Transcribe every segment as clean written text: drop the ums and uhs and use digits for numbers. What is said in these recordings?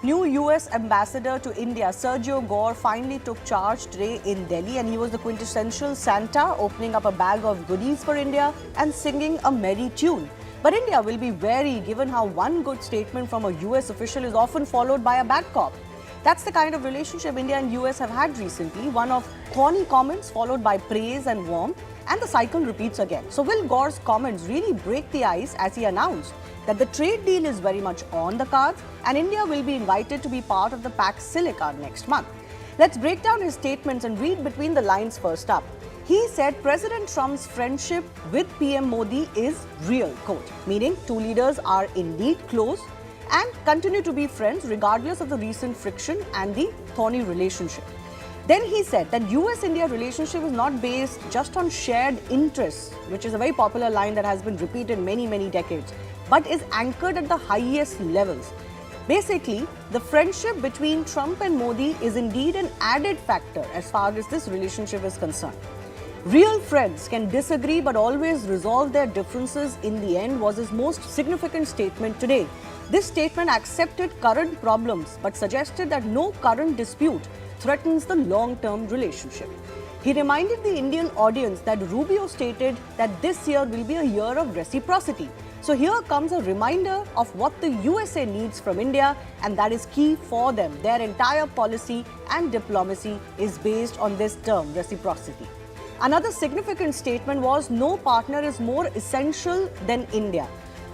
New US ambassador to India, Sergio Gore, finally took charge today in Delhi, and he was the quintessential Santa, opening up a bag of goodies for India and singing a merry tune. But India will be wary given how one good statement from a US official is often followed by a bad cop. That's the kind of relationship India and US have had recently, one of thorny comments followed by praise and warmth, and the cycle repeats again. So will Gore's comments really break the ice as he announced that the trade deal is very much on the cards and India will be invited to be part of the Pax Silica next month? Let's break down his statements and read between the lines first up. He said President Trump's friendship with PM Modi is real, quote, meaning two leaders are indeed close and continue to be friends regardless of the recent friction and the thorny relationship. Then he said that US-India relationship is not based just on shared interests, which is a very popular line that has been repeated many decades, but is anchored at the highest levels. Basically, the friendship between Trump and Modi is indeed an added factor as far as this relationship is concerned. Real friends can disagree but always resolve their differences in the end was his most significant statement today. This statement accepted current problems but suggested that no current dispute threatens the long-term relationship. He reminded the Indian audience that Rubio stated that this year will be a year of reciprocity. So here comes a reminder of what the USA needs from India, and that is key for them. Their entire policy and diplomacy is based on this term, reciprocity. Another significant statement was no partner is more essential than India.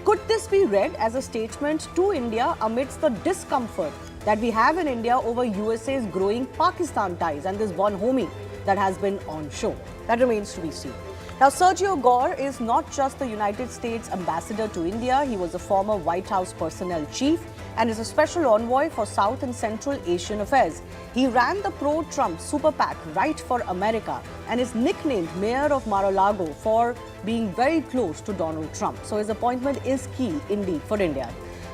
Could this be read as a statement to India amidst the discomfort that we have in India over USA's growing Pakistan ties and this bonhomie that has been on show? That remains to be seen. Now, Sergio Gore is not just the United States ambassador to India. He was a former White House personnel chief and is a special envoy for South and Central Asian affairs. He ran the pro-Trump super PAC Right for America and is nicknamed Mayor of Mar-a-Lago for being very close to Donald Trump. So his appointment is key indeed for India.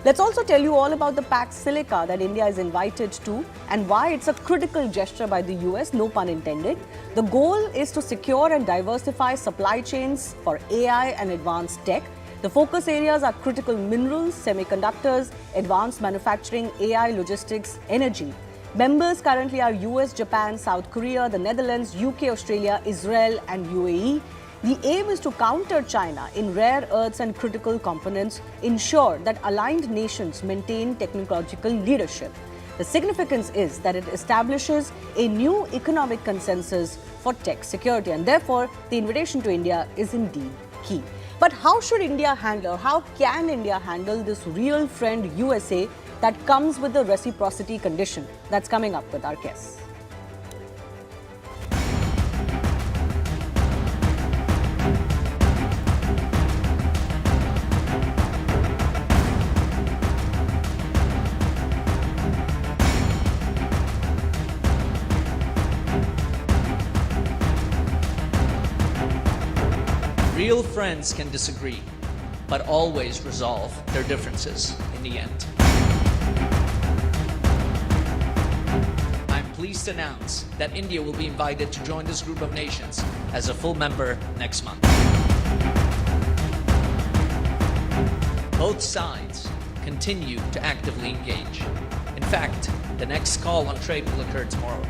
Let's also tell you all about the Pax Silica that India is invited to and why it's a critical gesture by the US, no pun intended. The goal is to secure and diversify supply chains for AI and advanced tech. The focus areas are critical minerals, semiconductors, advanced manufacturing, AI, logistics, energy. Members currently are US, Japan, South Korea, the Netherlands, UK, Australia, Israel and UAE. The aim is to counter China in rare earths and critical components, ensure that aligned nations maintain technological leadership. The significance is that it establishes a new economic consensus for tech security, and therefore the invitation to India is indeed key. But how should India handle, how can India handle this real friend USA that comes with the reciprocity condition? That's coming up with our guests. Real friends can disagree, but always resolve their differences in the end. I'm pleased to announce that India will be invited to join this group of nations as a full member next month. Both sides continue to actively engage. In fact, the next call on trade will occur tomorrow.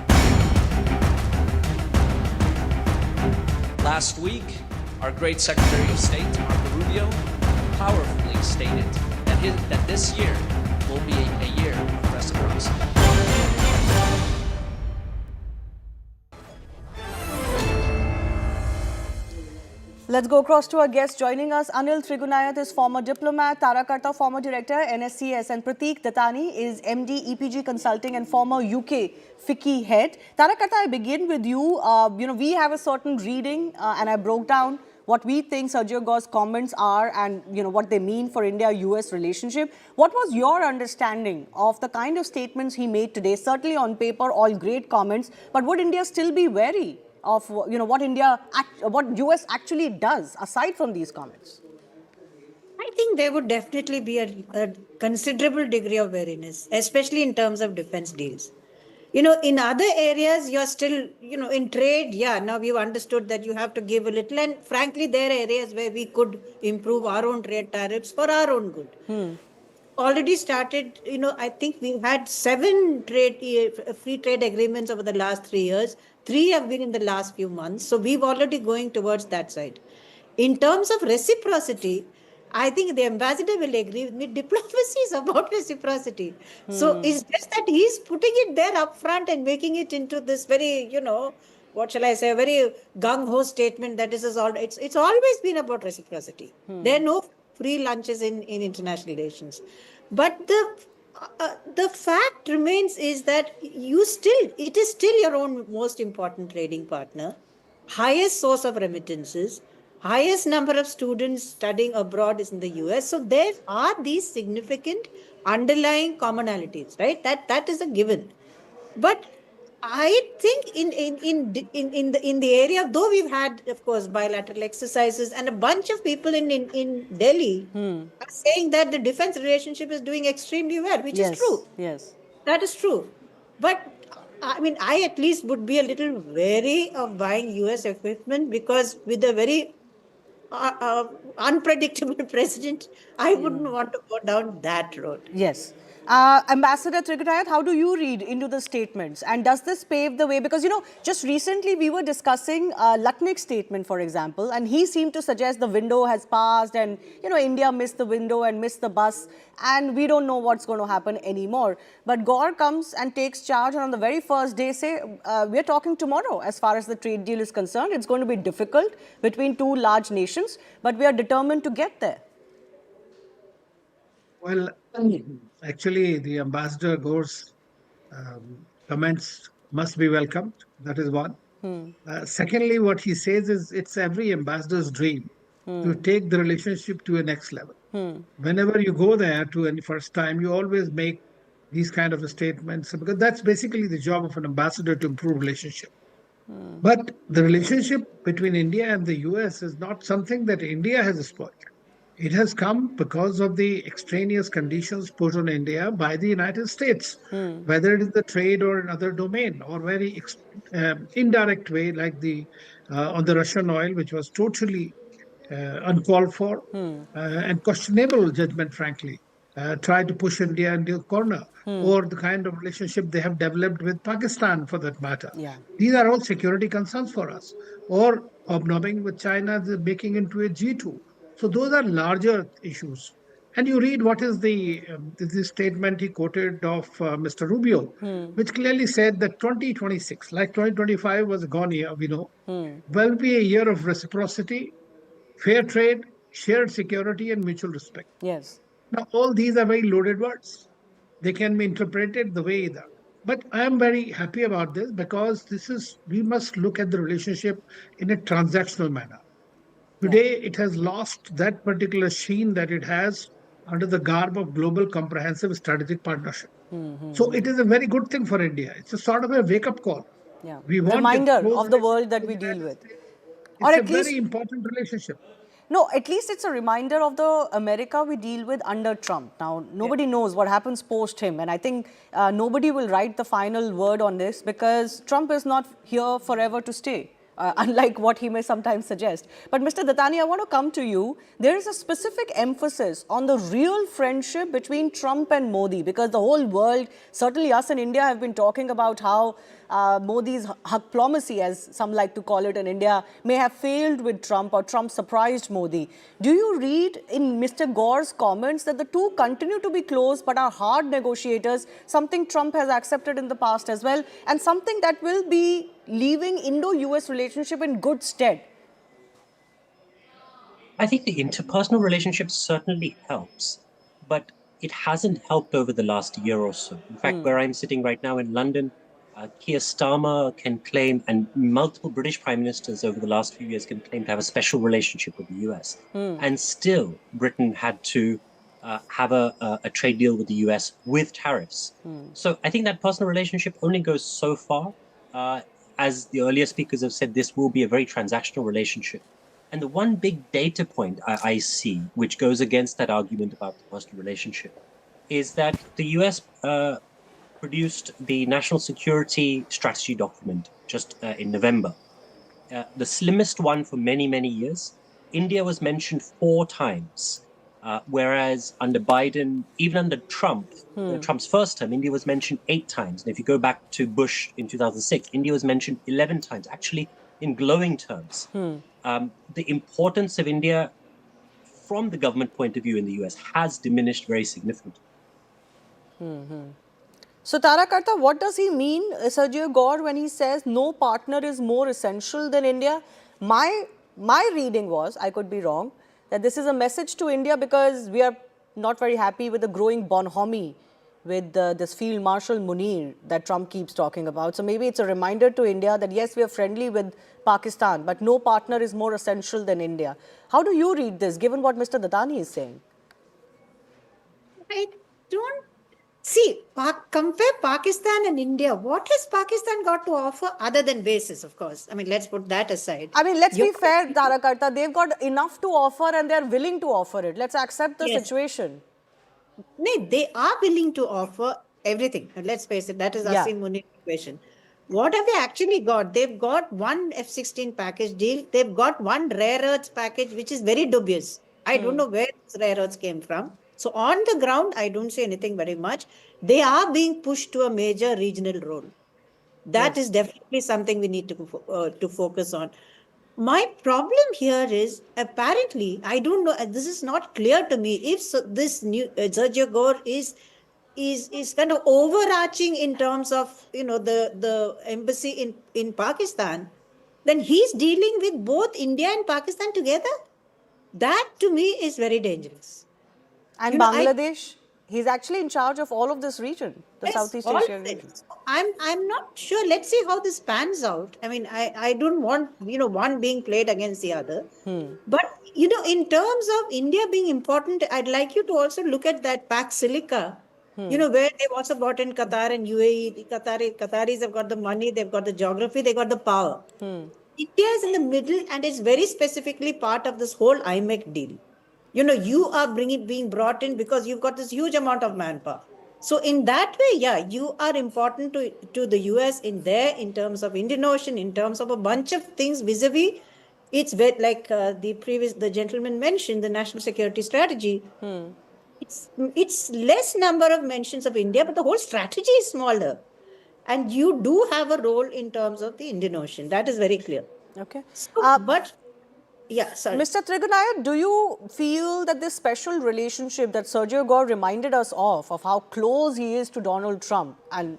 Last week, our great Secretary of State, Marco Rubio, powerfully stated that this year will be a year of reciprocity. Let's go across to our guests. Joining us, Anil Trigunayat is former diplomat, Tara Karta, former director, NSCS, and Prateek Dattani is MD, EPG Consulting and former UK FICCI head. Tara Karta, I begin with you. We have a certain reading and I broke down what we think Sergio Gore's comments are and what they mean for India-US relationship. What was your understanding of the kind of statements he made today? Certainly on paper, all great comments, but would India still be wary of what US actually does aside from these comments? I think there would definitely be a considerable degree of wariness, especially in terms of defense deals. In other areas, you're still, in trade, now we've understood that you have to give a little. And frankly, there are areas where we could improve our own trade tariffs for our own good. already started, I think we've had 7 free trade agreements over the last 3 years. 3 have been in the last few months. So we've already going towards that side. In terms of reciprocity, I think the ambassador will agree with me. Diplomacy is about reciprocity. So it's just that he's putting it there up front and making it into this very, what shall I say, a very gung-ho statement that this is all. It's always been about reciprocity. There are no free lunches in international relations. But the fact remains is that it is still your own most important trading partner, highest source of remittances, highest number of students studying abroad is in the US. So there are these significant underlying commonalities, right? That is a given. But I think in the area, though we've had, of course, bilateral exercises, and a bunch of people in Delhi are saying that the defense relationship is doing extremely well, which is true. Yes. That is true. But I mean, I at least would be a little wary of buying US equipment, because with a very unpredictable president, I wouldn't want to go down that road. Yes. Ambassador Trigutayat, how do you read into the statements? And does this pave the way? Because, just recently we were discussing Lutnick's statement, for example, and he seemed to suggest the window has passed and, India missed the window and missed the bus, and we don't know what's going to happen anymore. But Gore comes and takes charge, and on the very first day say, we're talking tomorrow as far as the trade deal is concerned. It's going to be difficult between two large nations, but we are determined to get there. Well, actually, the Ambassador Gore's comments must be welcomed. That is one. Secondly, what he says is it's every ambassador's dream to take the relationship to a next level. Whenever you go there to any first time, you always make these kind of statements, because that's basically the job of an ambassador, to improve relationship. But the relationship between India and the US is not something that India has exploited. It has come because of the extraneous conditions put on India by the United States, whether it is the trade or another domain, or very indirect way, like on the Russian oil, which was totally uncalled for and questionable judgment, frankly, tried to push India into a corner, or the kind of relationship they have developed with Pakistan, for that matter. Yeah. These are all security concerns for us. Or hobnobbing with China, making into a G2. So those are larger issues. And you read what is the statement he quoted of Mr. Rubio, which clearly said that 2026, like 2025 was a gone year, we know, will be a year of reciprocity, fair trade, shared security, and mutual respect. Yes. Now, all these are very loaded words. They can be interpreted the way either. But I am very happy about this, because we must look at the relationship in a transactional manner. Today, it has lost that particular sheen that it has under the garb of global comprehensive strategic partnership. So it is a very good thing for India. It's a sort of a wake-up call. Yeah. We want reminder close of the world that relationship we deal United with. States. Or It's at a least, very important relationship. no, at least it's a reminder of the America we deal with under Trump. Now, nobody knows what happens post him. And I think nobody will write the final word on this, because Trump is not here forever to stay. Unlike what he may sometimes suggest. But Mr. Dattani, I want to come to you. There is a specific emphasis on the real friendship between Trump and Modi, because the whole world, certainly us in India, have been talking about how Modi's diplomacy, as some like to call it in India, may have failed with Trump, or Trump surprised Modi. Do you read in Mr. Gore's comments that the two continue to be close but are hard negotiators, something Trump has accepted in the past as well, and something that will be leaving Indo-US relationship in good stead? I think the interpersonal relationship certainly helps, but it hasn't helped over the last year or so. In fact, where I'm sitting right now in London, Keir Starmer can claim, and multiple British prime ministers over the last few years can claim to have a special relationship with the US. And still, Britain had to have a trade deal with the US with tariffs. So I think that personal relationship only goes so far. As the earlier speakers have said, this will be a very transactional relationship. And the one big data point I see, which goes against that argument about the personal relationship, is that the US produced the National Security Strategy document just in November. The slimmest one for many, many years. India was mentioned 4 times. Whereas under Biden, even under Trump, Trump's first term, India was mentioned 8 times. And if you go back to Bush in 2006, India was mentioned 11 times, actually in glowing terms. The importance of India from the government point of view in the US has diminished very significantly. So, Tarakarta, what does he mean, Sergio Gore, when he says no partner is more essential than India? My reading was, I could be wrong, that this is a message to India because we are not very happy with the growing bonhomie with this Field Marshal Munir that Trump keeps talking about. So maybe it's a reminder to India that yes, we are friendly with Pakistan, but no partner is more essential than India. How do you read this, given what Mr. Dadani is saying? I don't see, compare Pakistan and India. What has Pakistan got to offer other than bases, of course? I mean, let's put that aside. I mean, let's be fair, Tarakarta. They've got enough to offer and they're willing to offer it. Let's accept the situation. No, they are willing to offer everything. Let's face it, that is Asim Munir's question. What have they actually got? They've got one F-16 package deal. They've got one rare earths package, which is very dubious. I don't know where these rare earths came from. So on the ground, I don't see anything very much. They are being pushed to a major regional role. That is definitely something we need to focus on. My problem here is apparently, I don't know, this is not clear to me if this new Sergio Gore is kind of overarching in terms of the embassy in Pakistan, then he's dealing with both India and Pakistan together. That to me is very dangerous. And Bangladesh, he's actually in charge of all of this region, the Southeast Asia region. I'm not sure. Let's see how this pans out. I mean, I don't want one being played against the other. But in terms of India being important, I'd like you to also look at that Pax Silica. Where they've also brought in Qatar and UAE. The Qataris have got the money, they've got the geography, they've got the power. India is in the middle and is very specifically part of this whole IMEC deal. You are being brought in because you've got this huge amount of manpower. So in that way, you are important to the US in terms of Indian Ocean, in terms of a bunch of things vis-a-vis. It's like the gentleman mentioned, the national security strategy. It's less number of mentions of India, but the whole strategy is smaller. And you do have a role in terms of the Indian Ocean. That is very clear. Okay. So, sorry. Mr. Triganaya, do you feel that this special relationship that Sergio Gore reminded us of how close he is to Donald Trump, and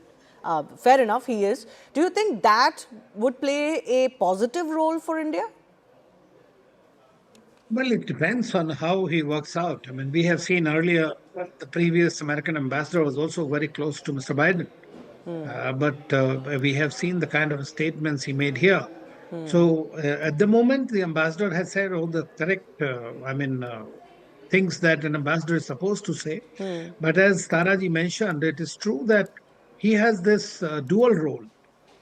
fair enough, he is, do you think that would play a positive role for India? Well, it depends on how he works out. I mean, we have seen earlier the previous American ambassador was also very close to Mr. Biden. But we have seen the kind of statements he made here. So at the moment, the ambassador has said all the correct, things that an ambassador is supposed to say. But as Taraji mentioned, it is true that he has this dual role.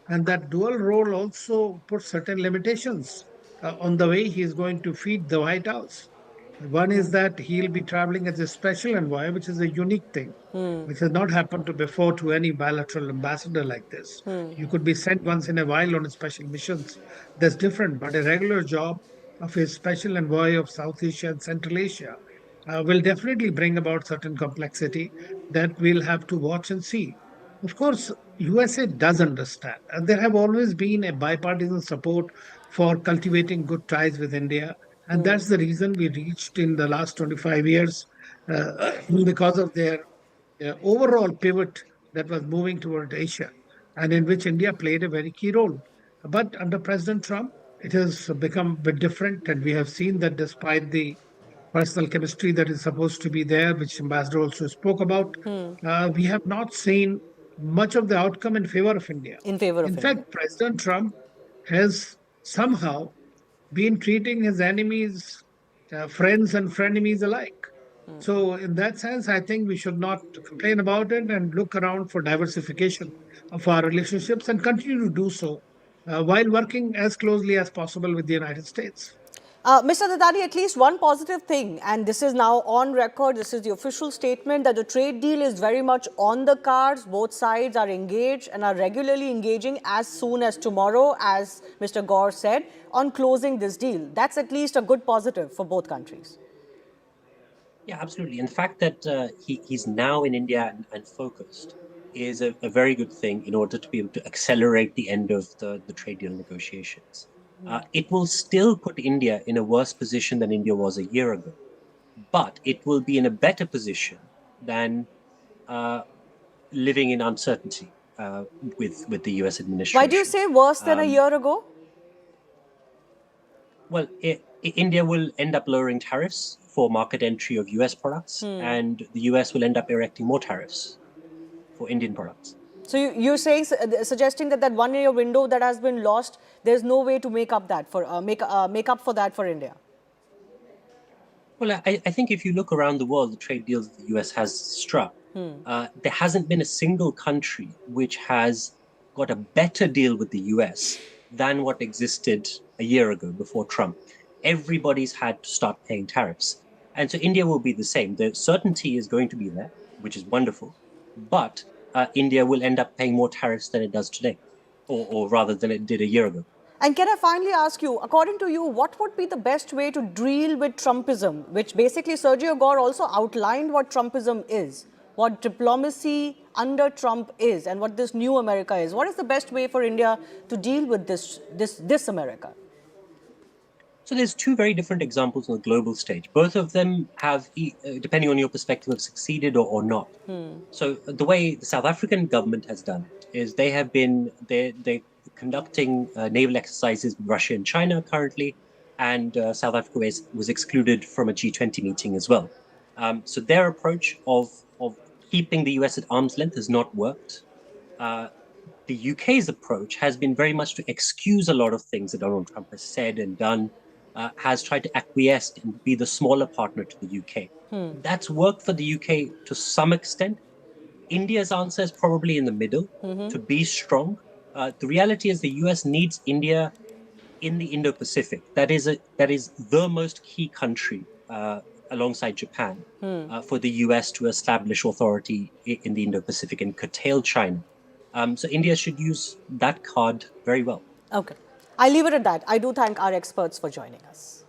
And that dual role also puts certain limitations on the way he is going to feed the White House. One is that he'll be traveling as a special envoy, which is a unique thing, which has not happened before to any bilateral ambassador like this. You could be sent once in a while on special missions. That's different, but a regular job of a special envoy of South Asia and Central Asia will definitely bring about certain complexity that we'll have to watch and see. Of course, USA does understand, and there have always been a bipartisan support for cultivating good ties with India. And that's the reason we reached in the last 25 years because of their overall pivot that was moving toward Asia and in which India played a very key role. But under President Trump, it has become a bit different. And we have seen that despite the personal chemistry that is supposed to be there, which Ambassador also spoke about, we have not seen much of the outcome in favor of India. In favor of In India. fact, President Trump has somehow been treating his enemies, friends and frenemies alike. So, in that sense, I think we should not complain about it and look around for diversification of our relationships and continue to do so while working as closely as possible with the United States. Mr. Dadani, at least one positive thing, and this is now on record, this is the official statement that the trade deal is very much on the cards. Both sides are engaged and are regularly engaging as soon as tomorrow, as Mr. Gore said, on closing this deal. That's at least a good positive for both countries. Yeah, absolutely. And the fact that he's now in India and focused is a very good thing in order to be able to accelerate the end of the trade deal negotiations. It will still put India in a worse position than India was a year ago, but it will be in a better position than uh, living in uncertainty with the U.S. Why do you administration. say worse than a Um, year ago? well, India will end up lowering tariffs for market entry of U.S. products, and the U.S. will end up erecting more tariffs for Indian products. So you're saying, suggesting that that 1 year window that has been lost, there's no way to make up that for make up for that for India. Well, I think if you look around the world, the trade deals the US has struck, there hasn't been a single country which has got a better deal with the US than what existed a year ago before Trump. Everybody's had to start paying tariffs. And so India will be the same. The certainty is going to be there, which is wonderful. But India will end up paying more tariffs than it does today, or rather than it did a year ago. And can I finally ask you, according to you, what would be the best way to deal with Trumpism, which basically Sergio Gore also outlined what Trumpism is, what diplomacy under Trump is, and what this new America is? What is the best way for India to deal with this America? So there's two very different examples on the global stage. Both of them have, depending on your perspective, have succeeded or not. So the way the South African government has done it is they're conducting naval exercises with Russia and China currently, and South Africa was excluded from a G20 meeting as well. So their approach of keeping the US at arm's length has not worked. The UK's approach has been very much to excuse a lot of things that Donald Trump has said and done, has tried to acquiesce and be the smaller partner to the UK. That's worked for the UK to some extent. India's answer is probably in the middle, to be strong. The reality is the US needs India in the Indo-Pacific. That is the most key country alongside Japan for the US to establish authority in the Indo-Pacific and curtail China. So India should use that card very well. Okay. I leave it at that. I do thank our experts for joining us.